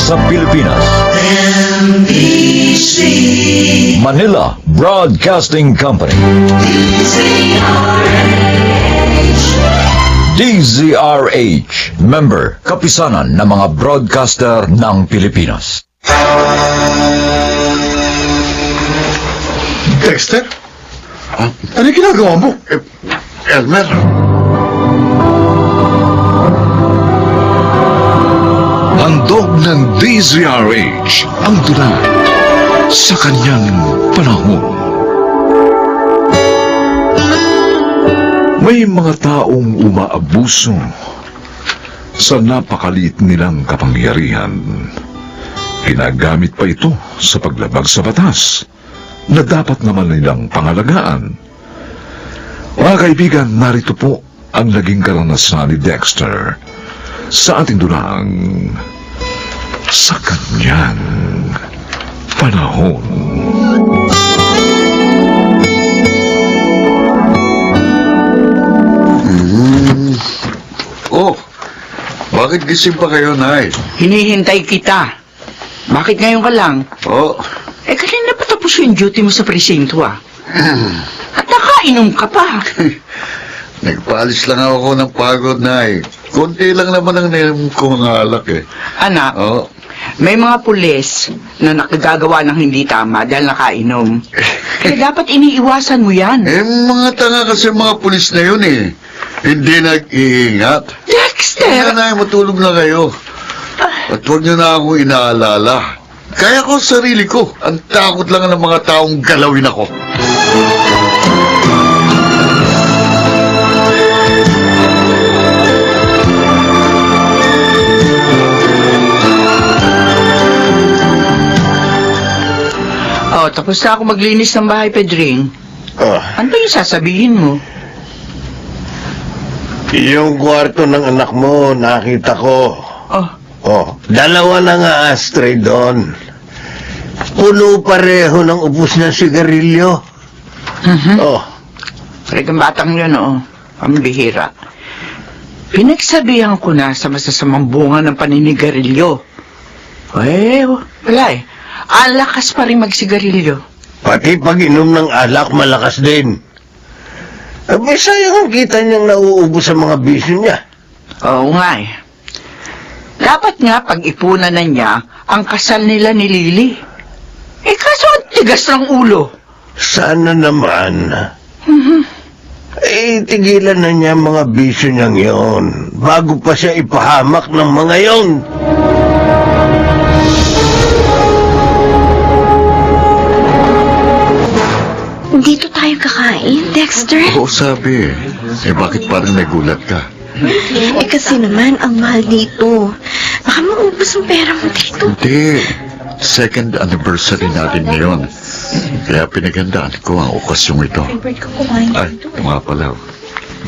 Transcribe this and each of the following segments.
sa Pilipinas. NBC Manila Broadcasting Company. DZRH, member, kapisanan ng mga broadcaster ng Pilipinas. Dexter? Ano ginagawa mo? Elmer? Handog ng DZRH ang dula sa kanyang panahon. May mga taong umaabuso sa napakaliit nilang kapangyarihan. Ginagamit pa ito sa paglabag sa batas na dapat naman nilang pangalagaan. Mga kaibigan, narito po ang naging karanasan ni Dexter sa ating dulang sa kanyang panahon. Oh, bakit gising pa kayo, Nay? Hinihintay kita. Bakit ngayon ka lang? Oh, Kanina pa tapos yung duty mo sa presinto, ah. At nakainom ka pa. nagpaalis lang ako ng pagod, Nay. Konti lang naman ang nainom kong alak eh. Anak, Oh, may mga pulis na nakagagawa ng hindi tama dahil nakainom. Kaya dapat iniiwasan mo yan. mga tanga kasi mga pulis na yun eh. Hindi nag-iingat. Dexter! Nay, matulog na kayo. At huwag niyo na akong inaalala. Kaya ko sarili ko. Ang takot lang ng mga taong galawin ako. Oh, tapos na ako maglinis ng bahay, Pedring. Ano ba yung sasabihin mo? Yung kwarto ng anak mo, nakita ko. Oh, Dalawa na nga ashtray doon. Puno pareho ng ubos ng sigarilyo. Talagang batang yun, oh. Ang bihira. Pinagsabihan ko na sa masasamang bunga ng paninigarilyo. Wala eh. Ang lakas pa rin magsigarilyo. Pati pag-inom ng alak, malakas din. May sayang ang kita niyang nauubos sa mga bisyo niya. Oo nga eh. Dapat nga pag-ipunan na niya ang kasal nila ni Lily. Kaso ang tigas ng ulo. Sana naman. Tigilan na niya mga bisyo niyang yon bago pa siya ipahamak ng mga yon. Dito tayo kakain, Dexter. Oo, sabi eh. Bakit parang nagulat ka? Kasi naman, ang mahal dito. Baka maubos ang pera mo dito. Hindi. Second anniversary natin ngayon. Kaya pinaghandaan ko ang okasyong ito. Ay, ito nga pala.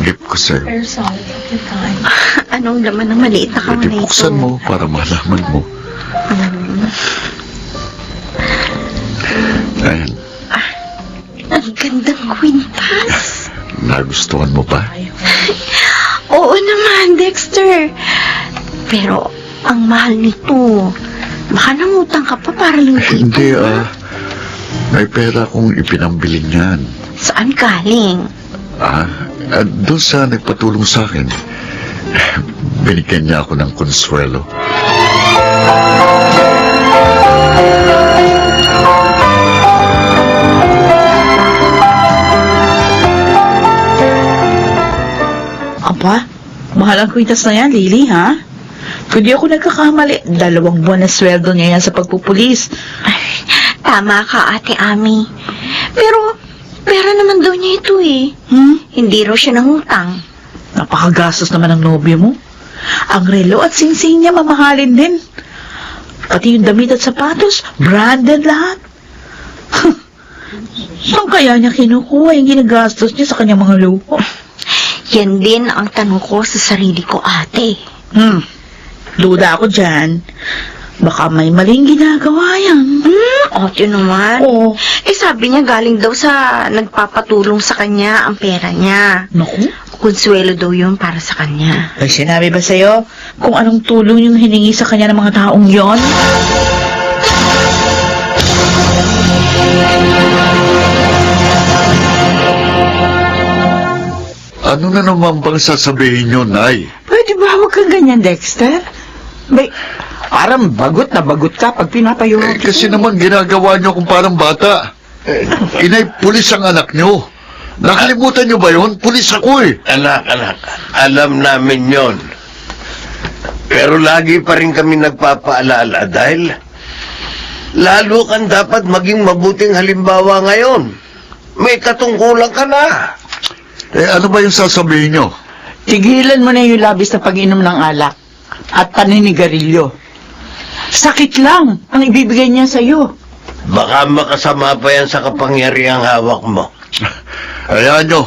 Gift ko sa'yo. Anong laman ng maliit na kamay ito? Buksan mo para malaman mo. Ayan. Ang gandang kwintas. Nagustuhan mo ba? Oo naman, Dexter. Pero, ang mahal nito. Baka nangutang ka pa para lang dito. Hindi May pera kong ipinambili niyan. Saan galing? Doon sa nagpatulong sa akin. Binigyan niya ako ng konsuelo. Aba, mahal ang kwintas na yan, Lily, ha? Kung di ako nagkakamali, 2 buwan na sweldo niya yan sa pagpupulis. Ay, tama ka, Ate Ami. Pero, pera naman daw niya ito eh. Hindi raw siya nangutang. Napakagastos naman ng nobyo mo. Ang relo at singsing niya mamahalin din. Pati yung damit at sapatos, branded lahat. Saan kaya niya kinukuha yung ginagastos niya sa kanyang mga luho? Yan din ang tanong ko sa sarili ko, ate. Duda ako dyan. Baka may maling ginagawa yan. Ate naman. Oo. Sabi niya galing daw sa nagpapatulong sa kanya ang pera niya. Naku. konsuelo daw yun para sa kanya. Ay, sinabi ba sa'yo kung anong tulong yung hiningi sa kanya ng mga taong yon? Ano na naman bang sasabihin nyo, Nay? Pwede ba huwag kang ganyan, Dexter? Bay, parang bagot na bagot ka pag pinapayunod. Kasi naman ginagawa nyo kung parang bata. Inay, pulis ang anak nyo. Nakalimutan nyo ba yun? Pulis ako eh. Anak, alam namin yon. Pero lagi pa rin kami nagpapaalala dahil lalo kang dapat maging mabuting halimbawa ngayon. May katungkulan ka na. Ano ba yung sasabihin nyo? Tigilan mo na yung labis na pag-inom ng alak at paninigarilyo. Sakit lang ang ibibigay niya sa'yo. Baka makasama pa yan sa kapangyarihang hawak mo. Ayan nyo,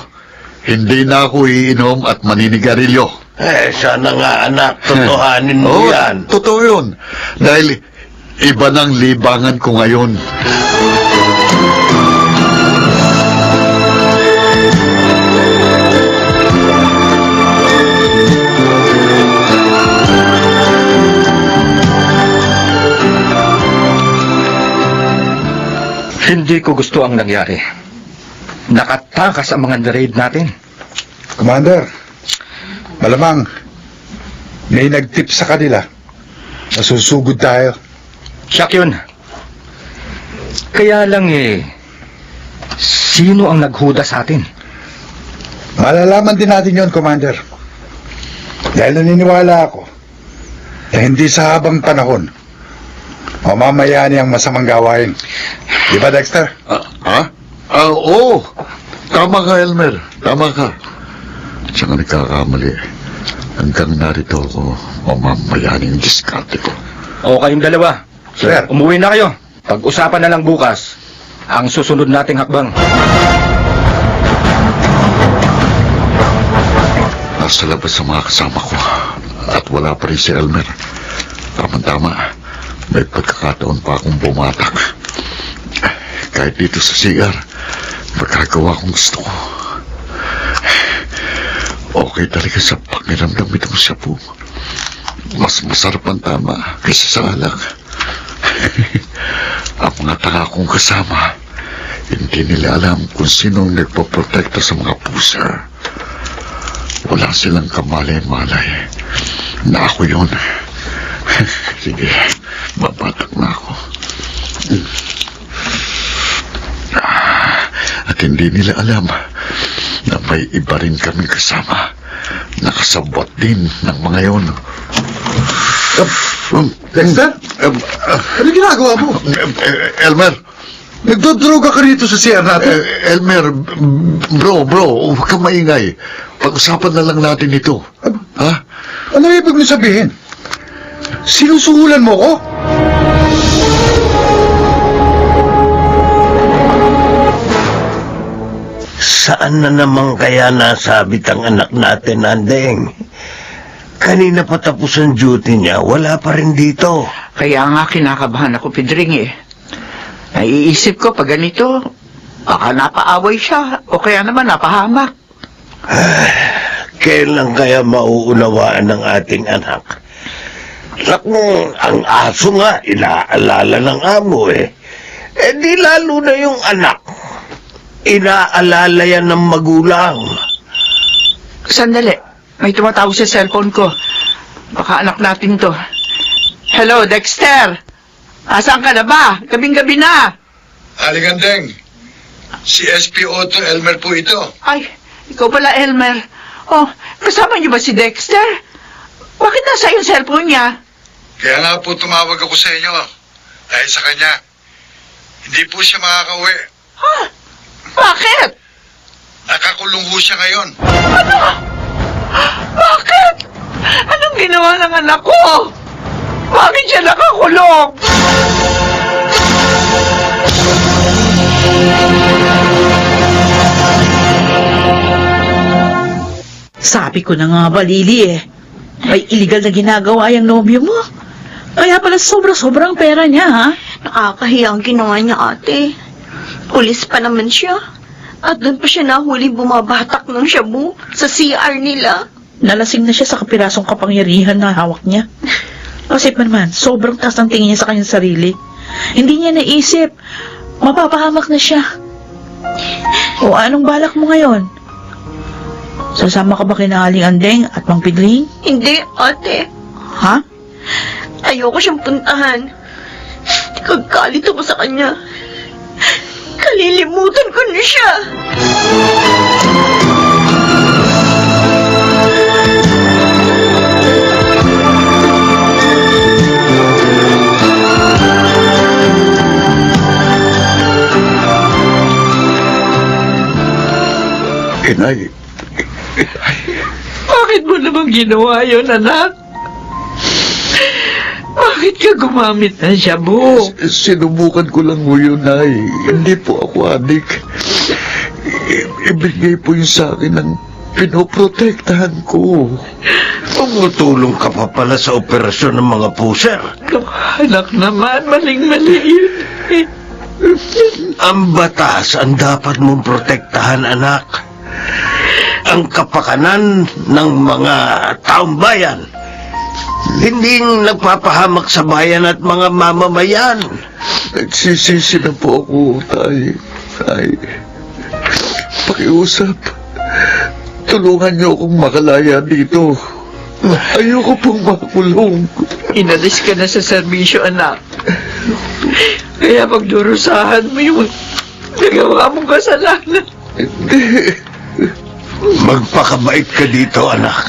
hindi na ako iinom at maninigarilyo. Sana nga anak, totohanin mo Oo, yan. totoo yun. Dahil iba ng libangan ko ngayon. Hindi ko gusto ang nangyari. Nakatakas ang mga raid natin. Commander, malamang may nag-tip sa kanila. Masusugod tayo. Siyak yun. Kaya lang sino ang naghuda sa atin? Malalaman din natin yon, Commander. Dahil naniniwala ako na hindi sa habang panahon mamamayani ang masamang gawain. Di ba, Dexter? Oo. Tama ka, Elmer. Tama ka. Saka nagkakamali. Hanggang narito ako, mamamayaning diskarte ko. O kayong dalawa. Sir. Umuwi na kayo. Pag-usapan na lang bukas ang susunod nating hakbang. Nasa labas ang mga kasama ko. At wala pa rin si Elmer. Tama-tama. May pagkakataon pa akong bumatak. Kahit dito sa CR, magagawa kong gusto ko. Okay talaga sa pakiramdam itong sapu. Mas masarap ang tama kaysa sa alak. Ang mga tanga kong kasama, hindi nila alam kung sinong nagpoprotekta sa mga puser. Wala silang kamalay-malay na ako yun. Sige, babatak na ako. At hindi nila alam na may iba rin kaming kasama. Nakasabot din ng mga yun. Dexter? Ano ginagawa mo? Elmer! Nagdodroga ka rito sa CR natin? Elmer, bro, huwag kang maingay. Pag-usapan na lang natin ito. Ha? Ano ibig mo sabihin? Sinusuhulan mo ko? Saan na naman kaya nasabit ang anak natin, Andeng? Kanina pa tapos ang duty niya, wala pa rin dito. Kaya nga kinakabahan ako, Pedring Naiisip ko pag ganito, baka napaaway siya o kaya naman napahamak. Kailan kaya mauunawaan ng ating anak? Naku, ang aso nga, inaalala ng amo di lalo na yung anak. Inaalala yan ng magulang. Sandali, may tumatawag sa cellphone ko. Baka anak natin to. Hello, Dexter! Asan ka na ba? Gabing-gabi na! Aligandeng, si SP Otto Elmer po ito. Ay, ikaw pala, Elmer. Oh, kasama niyo ba si Dexter? Bakit nasa yung cellphone niya? Kaya nga po tumawag ako sa inyo. Dahil sa kanya, hindi po siya makakauwi. Ha? Bakit? Nakakulong ho siya ngayon. Ano? Bakit? Anong ginawa ng anak ko? Bakit siya nakakulong? Sabi ko na nga ba, Lily may illegal na ginagawa yung nobyo mo. Kaya pala sobra-sobrang pera niya, ha? Nakakahiya ang ginawa niya, ate. Pulis pa naman siya. At doon pa siya nahuling bumabatak ng shabu sa CR nila. Nalasing na siya sa kapirasong kapangyarihan na hawak niya. Kasi pa naman, sobrang taas ng tingin niya sa kanyang sarili. Hindi niya naisip, mapapahamak na siya. O anong balak mo ngayon? Sasama ka ba kina Aling Andeng at Mang Pidling? Hindi, ate. Ha? Ayoko siyang puntahan. Kagkalit ako sa kanya. Kalilimutan ko na siya. Inay, Bakit mo naman ginawa yun, anak? Bakit ka gumamit ng shabu? sinubukan ko lang ho yun, Nay. Hindi po ako adik. Ibigay po yun sa akin ng pinoprotektahan ko. Tumutulong ka pa pala sa operasyon ng mga puser. Anak naman, maling-mali yun. Ang batas ang dapat mong protektahan, anak. Ang kapakanan ng mga taong bayan. Hindi yung nagpapahamak sa bayan at mga mamamayan. Nagsisisi na po ako, Tay. Tay, pakiusap. Tulungan niyo akong makalaya dito. Ayoko pong makulong. Inalis ka na sa serbisyo, anak. Kaya pagdurusahan mo yung nagawa mong kasalanan. Magpakabait ka dito, anak.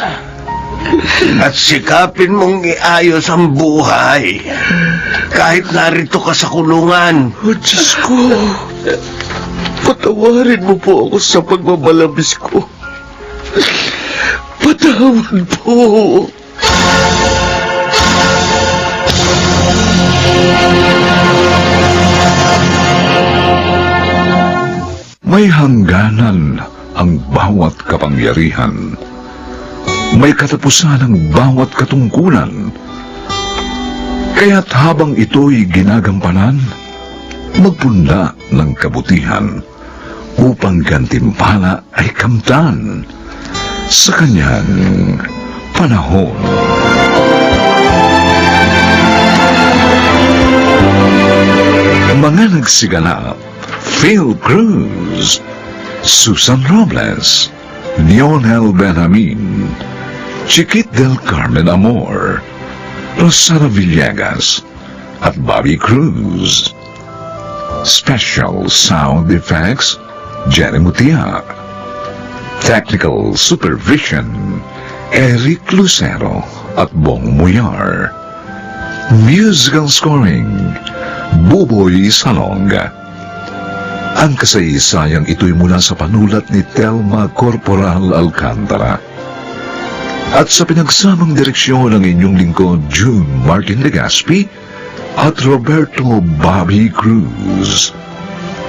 At sikapin mong iayos ang buhay. Kahit narito ka sa kulungan. Oh, Diyos ko. Patawarin mo po ako sa pagmamalabis ko. Patawad po. May hangganan ang bawat kapangyarihan. May katapusan ang bawat katungkulan. Kaya't habang ito'y ginagampanan, magpunda ng kabutihan upang gantimpala ay kamtan sa kanyang panahon. Mga nagsiganap: Phil Cruz, Susan Robles, Lionel Benjamin, Chiquit del Carmen Amor, Rosana Villegas, at Bobby Cruz. Special Sound Effects, Jenny Mutia. Technical Supervision, Eric Lucero at Bong Muyar. Musical Scoring, Buboy Salonga. Ang kasaysayang ito'y mula sa panulat ni Telma Corporal Alcantara. At sa pinagsamang direksyon ng inyong lingkod, June Martin Legaspi at Roberto Bobby Cruz.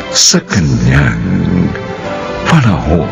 Sa kanyang panahon.